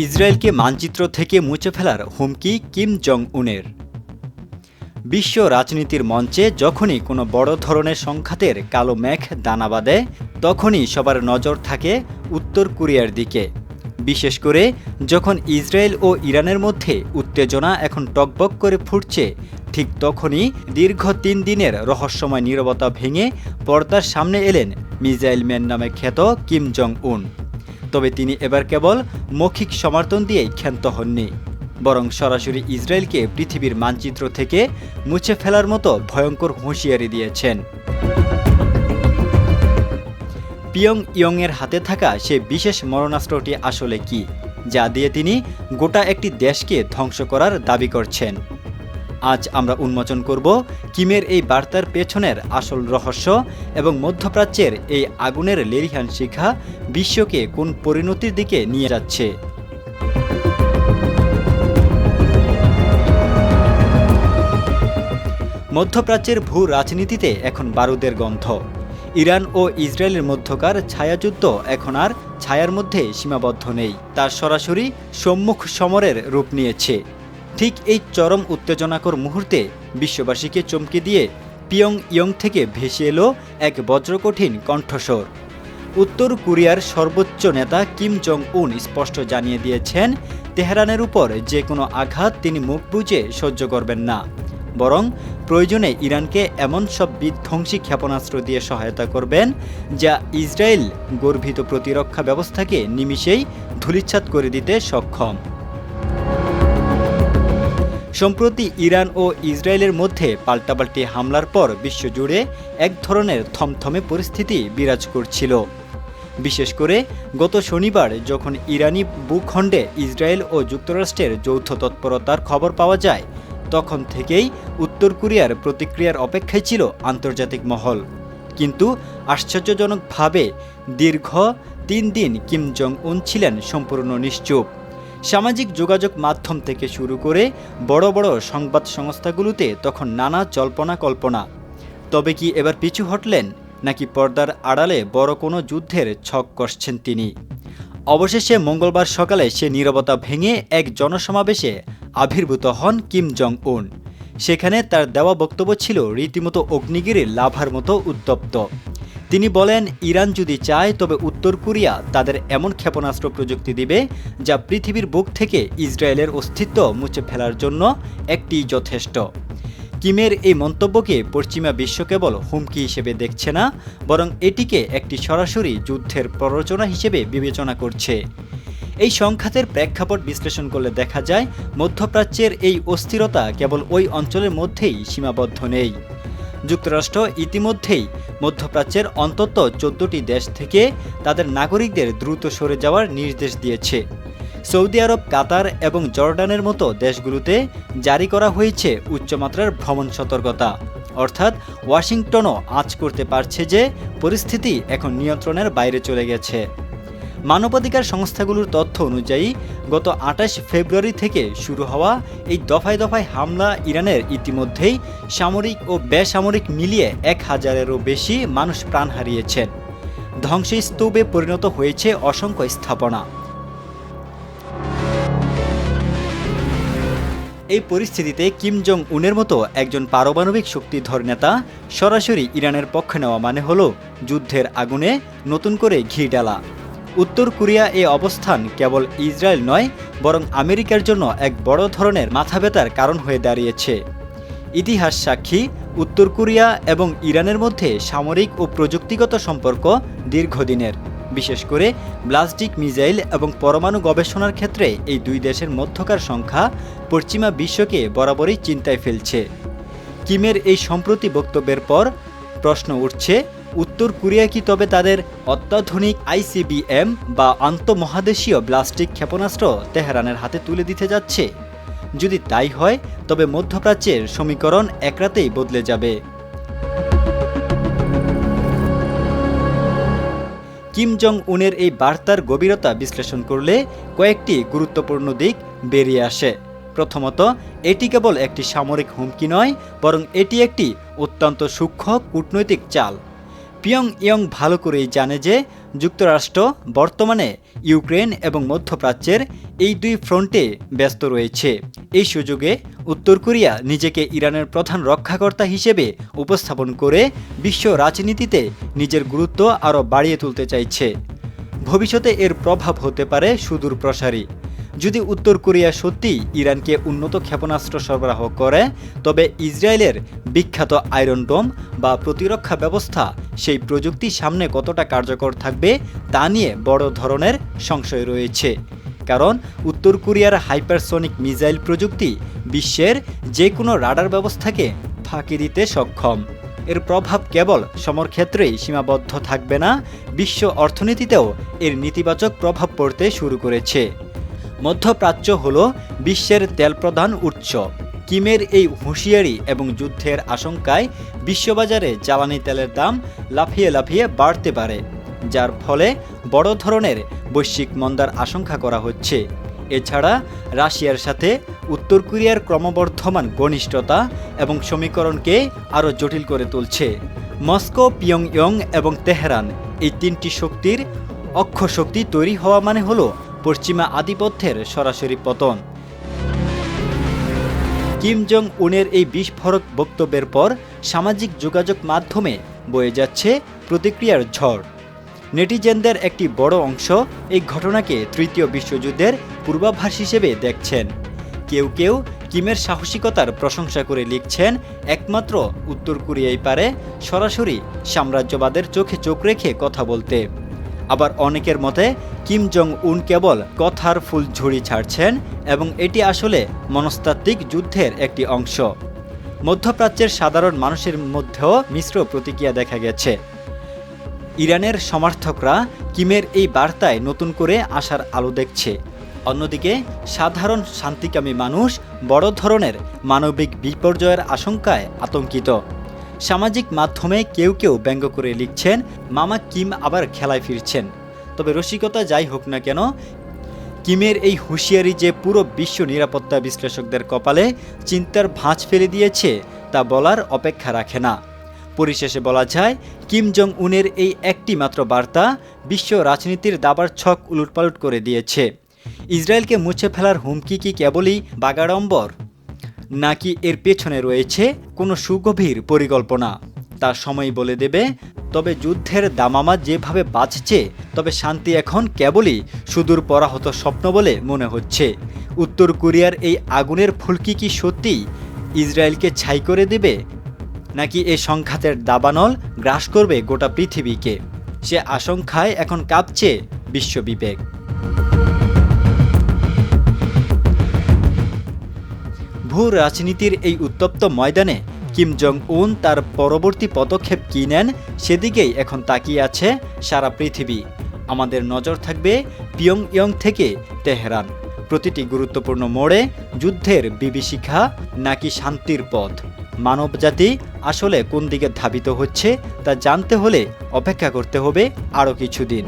ইসরায়েলকে মানচিত্র থেকে মুছে ফেলার হুমকি কিম জং উনের। বিশ্ব রাজনীতির মঞ্চে যখনই কোনো বড় ধরনের সংঘাতের কালো মেঘ দানা বাঁধে, তখনই সবার নজর থাকে উত্তর কোরিয়ার দিকে। বিশেষ করে যখন ইসরায়েল ও ইরানের মধ্যে উত্তেজনা এখন টকবক করে ফুটছে, ঠিক তখনই দীর্ঘ ৩ দিনের রহস্যময় নীরবতা ভেঙে পর্দার সামনে এলেন মিসাইল ম্যান নামে খ্যাত কিম জং উন। তবে তিনি এবার কেবল মৌখিক সমর্থন দিয়েই ক্ষান্ত হননি, বরং সরাসরি ইসরায়েলকে পৃথিবীর মানচিত্র থেকে মুছে ফেলার মতো ভয়ঙ্কর হুঁশিয়ারি দিয়েছেন। পিয়ং ইয়ংয়ের হাতে থাকা সে বিশেষ মরণাস্ত্রটি আসলে কি, যা দিয়ে তিনি গোটা একটি দেশকে ধ্বংস করার দাবি করছেন? আজ আমরা উন্মোচন করব কিমের এই বার্তার পেছনের আসল রহস্য এবং মধ্যপ্রাচ্যের এই আগুনের লেলিহান শিখা বিশ্বকে কোন পরিণতির দিকে নিয়ে যাচ্ছে। মধ্যপ্রাচ্যের ভূ রাজনীতিতে এখন বারুদের গন্ধ। ইরান ও ইসরায়েলের মধ্যকার ছায়াযুদ্ধ এখন আর ছায়ার মধ্যে সীমাবদ্ধ নেই, তার সরাসরি সম্মুখ সমরের রূপ নিয়েছে। ঠিক এই চরম উত্তেজনাকর মুহূর্তে বিশ্ববাসীকে চমকে দিয়ে পিয়ং ইয়ং থেকে ভেসে এলো এক বজ্রকঠিন কণ্ঠস্বর। উত্তর কোরিয়ার সর্বোচ্চ নেতা কিম জং উন স্পষ্ট জানিয়ে দিয়েছেন, তেহরানের উপর যে কোনো আঘাত তিনি মুখ বুজে সহ্য করবেন না, বরং প্রয়োজনে ইরানকে এমন সব বিধ্বংসী ক্ষেপণাস্ত্র দিয়ে সহায়তা করবেন যা ইসরায়েল গর্বিত প্রতিরক্ষা ব্যবস্থাকে নিমিষেই ধূলিসাৎ করে দিতে সক্ষম। সম্প্রতি ইরান ও ইসরায়েলের মধ্যে পাল্টাপাল্টি হামলার পর বিশ্বজুড়ে এক ধরনের থমথমে পরিস্থিতি বিরাজ করছিল। বিশেষ করে গত শনিবার যখন ইরানি ভূখণ্ডে ইসরায়েল ও যুক্তরাষ্ট্রের যৌথ তৎপরতার খবর পাওয়া যায়, তখন থেকেই উত্তর কোরিয়ার প্রতিক্রিয়ার অপেক্ষায় ছিল আন্তর্জাতিক মহল। কিন্তু আশ্চর্যজনকভাবে দীর্ঘ ৩ দিন কিম জং উন ছিলেন সম্পূর্ণ নিশ্চুপ। সামাজিক যোগাযোগ মাধ্যম থেকে শুরু করে বড় বড় সংবাদ সংস্থাগুলোতে তখন নানা জল্পনা কল্পনা। তবে কি এবার পিছু হটলেন, নাকি পর্দার আড়ালে বড় কোনো যুদ্ধের ছক কষছেন তিনি? অবশেষে মঙ্গলবার সকালে সে নীরবতা ভেঙে এক জনসমাবেশে আবির্ভূত হন কিম জং উন। সেখানে তার দেওয়া বক্তব্য ছিল রীতিমতো অগ্নিগিরির লাভার মতো উত্তপ্ত। তিনি বলেন, ইরান যদি চায় তবে উত্তর কোরিয়া তাদের এমন ক্ষেপণাস্ত্র প্রযুক্তি দিবে যা পৃথিবীর বুক থেকে ইসরায়েলের অস্তিত্ব মুছে ফেলার জন্য একটি যথেষ্ট। কিমের এই মন্তব্যকে পশ্চিমা বিশ্ব কেবল হুমকি হিসেবে দেখছে না, বরং এটিকে একটি সরাসরি যুদ্ধের প্ররোচনা হিসেবে বিবেচনা করছে। এই সংঘাতের প্রেক্ষাপট বিশ্লেষণ করলে দেখা যায়, মধ্যপ্রাচ্যের এই অস্থিরতা কেবল ওই অঞ্চলের মধ্যেই সীমাবদ্ধ নেই। যুক্তরাষ্ট্র ইতিমধ্যেই মধ্যপ্রাচ্যের অন্তত 14টি দেশ থেকে তাদের নাগরিকদের দ্রুত সরে যাওয়ার নির্দেশ দিয়েছে। সৌদি আরব, কাতার এবং জর্ডানের মতো দেশগুলোতে জারি করা হয়েছে উচ্চমাত্রার ভ্রমণ সতর্কতা। অর্থাৎ ওয়াশিংটনও আঁচ করতে পারছে যে পরিস্থিতি এখন নিয়ন্ত্রণের বাইরে চলে গেছে। মানবাধিকার সংস্থাগুলোর তথ্য অনুযায়ী গত 28 ফেব্রুয়ারি থেকে শুরু হওয়া এই দফায় দফায় হামলা ইরানের ইতিমধ্যেই সামরিক ও বেসামরিক মিলিয়ে 1000-এরও বেশি মানুষ প্রাণ হারিয়েছেন। ধ্বংসস্তূপে পরিণত হয়েছে অসংখ্য স্থাপনা। এই পরিস্থিতিতে কিম জং উনের মতো একজন পারমাণবিক শক্তিধর নেতা সরাসরি ইরানের পক্ষে নেওয়া মানে হলো যুদ্ধের আগুনে নতুন করে ঘি ঢালা। উত্তর কোরিয়া এই অবস্থান কেবল ইসরায়েল নয়, বরং আমেরিকার জন্য এক বড় ধরনের মাথাব্যথার কারণ হয়ে দাঁড়িয়েছে। ইতিহাস সাক্ষী, উত্তর কোরিয়া এবং ইরানের মধ্যে সামরিক ও প্রযুক্তিগত সম্পর্ক দীর্ঘদিনের। বিশেষ করে ব্লাস্টিক মিসাইল এবং পরমাণু গবেষণার ক্ষেত্রে এই দুই দেশের মধ্যকার সংখ্যা পশ্চিমা বিশ্বকে বরাবরই চিন্তায় ফেলছে। কিমের এই সম্প্রতি বক্তব্যের পর প্রশ্ন উঠছে, উত্তর কোরিয়া কি তবে তাদের অত্যাধুনিক ICBM বা আন্তঃমহাদেশীয় ব্লাস্টিক ক্ষেপণাস্ত্র তেহরানের হাতে তুলে দিতে যাচ্ছে? যদি তাই হয়, তবে মধ্যপ্রাচ্যের সমীকরণ একরাতেই বদলে যাবে। কিম জং উনের এই বার্তার গভীরতা বিশ্লেষণ করলে কয়েকটি গুরুত্বপূর্ণ দিক বেরিয়ে আসে। প্রথমত, এটি কেবল একটি সামরিক হুমকি নয়, বরং এটি একটি অত্যন্ত সূক্ষ্ম কূটনৈতিক চাল। পিয়ং ইয়ং ভালো করেই জানে যে যুক্তরাষ্ট্র বর্তমানে ইউক্রেন এবং মধ্যপ্রাচ্যের এই দুই ফ্রন্টে ব্যস্ত রয়েছে। এই সুযোগে উত্তর কোরিয়া নিজেকে ইরানের প্রধান রক্ষাকর্তা হিসেবে উপস্থাপন করে বিশ্ব রাজনীতিতে নিজের গুরুত্ব আরও বাড়িয়ে তুলতে চাইছে। ভবিষ্যতে এর প্রভাব হতে পারে সুদূর প্রসারী। যদি উত্তর কোরিয়া সত্যিই ইরানকে উন্নত ক্ষেপণাস্ত্র সরবরাহ করে, তবে ইসরায়েলের বিখ্যাত আয়রন ডোম বা প্রতিরক্ষা ব্যবস্থা সেই প্রযুক্তি সামনে কতটা কার্যকর থাকবে তা নিয়ে বড় ধরনের সংশয় রয়েছে। কারণ উত্তর কোরিয়ার হাইপারসনিক মিসাইল প্রযুক্তি বিশ্বের যে কোনো রাডার ব্যবস্থাকে ফাঁকি দিতে সক্ষম। এর প্রভাব কেবল সমরক্ষেত্রেই সীমাবদ্ধ থাকবে না, বিশ্ব অর্থনীতিতেও এর নেতিবাচক প্রভাব পড়তে শুরু করেছে। মধ্যপ্রাচ্য হল বিশ্বের তেল প্রধান উৎস। কিমের এই হুঁশিয়ারি এবং যুদ্ধের আশঙ্কায় বিশ্ববাজারে জ্বালানি তেলের দাম লাফিয়ে লাফিয়ে বাড়তে পারে, যার ফলে বড় ধরনের বৈশ্বিক মন্দার আশঙ্কা করা হচ্ছে। এছাড়া রাশিয়ার সাথে উত্তর কোরিয়ার ক্রমবর্ধমান ঘনিষ্ঠতা এবং সমীকরণকে আরও জটিল করে তুলছে। মস্কো, পিয়ংইয়ং এবং তেহরান এই তিনটি শক্তির অক্ষশক্তি তৈরি হওয়া মানে হলো পশ্চিমা আধিপত্যের সরাসরি পতন। কিম জং উনের এই বিস্ফোরক বক্তব্যের পর সামাজিক যোগাযোগ মাধ্যমে বয়ে যাচ্ছে প্রতিক্রিয়ার ঝড়। নেটিজেনদের একটি বড় অংশ এই ঘটনাকে তৃতীয় বিশ্বযুদ্ধের পূর্বাভাস হিসেবে দেখছেন। কেউ কেউ কিমের সাহসিকতার প্রশংসা করে লিখছেন, একমাত্র উত্তর কোরিয়াই পারে সরাসরি সাম্রাজ্যবাদের চোখে চোখ রেখে কথা বলতে। আবার অনেকের মতে কিম জং উন কেবল কথার ফুলঝুরি ছাড়ছেন এবং এটি আসলে মনস্তাত্ত্বিক যুদ্ধের একটি অংশ। মধ্যপ্রাচ্যের সাধারণ মানুষের মধ্যেও মিশ্র প্রতিক্রিয়া দেখা গেছে। ইরানের সমর্থকরা কিমের এই বার্তায় নতুন করে আশার আলো দেখছে। অন্যদিকে সাধারণ শান্তিকামী মানুষ বড় ধরনের মানবিক বিপর্যয়ের আশঙ্কায় আতঙ্কিত। সামাজিক মাধ্যমে কেউ কেউ ব্যঙ্গ করে লিখছেন, মামা কিম আবার খেলায় ফিরছেন। তবে রসিকতা যাই হোক না কেন, কিমের এই হুঁশিয়ারি যে পুরো বিশ্ব নিরাপত্তা বিশ্লেষকদের কপালে চিন্তার ভাঁজ ফেলে দিয়েছে তা বলার অপেক্ষা রাখে না। পরিশেষে বলা যায়, কিম জং উনের এই একটি মাত্র বার্তা বিশ্ব রাজনীতির দাবার ছক উলটপালট করে দিয়েছে। ইসরায়েলকে মুছে ফেলার হুমকি কি কেবলই বাগাড়ম্বর, নাকি এর পেছনে রয়েছে কোনো সুগভীর পরিকল্পনা, তা সময় বলে দেবে। তবে যুদ্ধের দামামা যেভাবে বাজছে, তবে শান্তি এখন কেবলই সুদূর পরাহত স্বপ্ন বলে মনে হচ্ছে। উত্তর কোরিয়ার এই আগুনের ফুলকি কি সত্যিই ইসরায়েলকে ছাই করে দেবে, নাকি এই সংঘাতের দাবানল গ্রাস করবে গোটা পৃথিবীকে? সে আশঙ্কায় এখন কাঁপছে বিশ্ব বিবেক। ভূ রাজনীতির এই উত্তপ্ত ময়দানে কিম জং উন তার পরবর্তী পদক্ষেপ কী নেন, সেদিকেই এখন তাকিয়ে আছে সারা পৃথিবী। আমাদের নজর থাকবে পিয়ংইয়ং থেকে তেহরান। প্রতিটি গুরুত্বপূর্ণ মোড়ে যুদ্ধের বিভীষিকা নাকি শান্তির পথ। মানবজাতি আসলে কোন দিকে ধাবিত হচ্ছে তা জানতে হলে অপেক্ষা করতে হবে আরও কিছুদিন।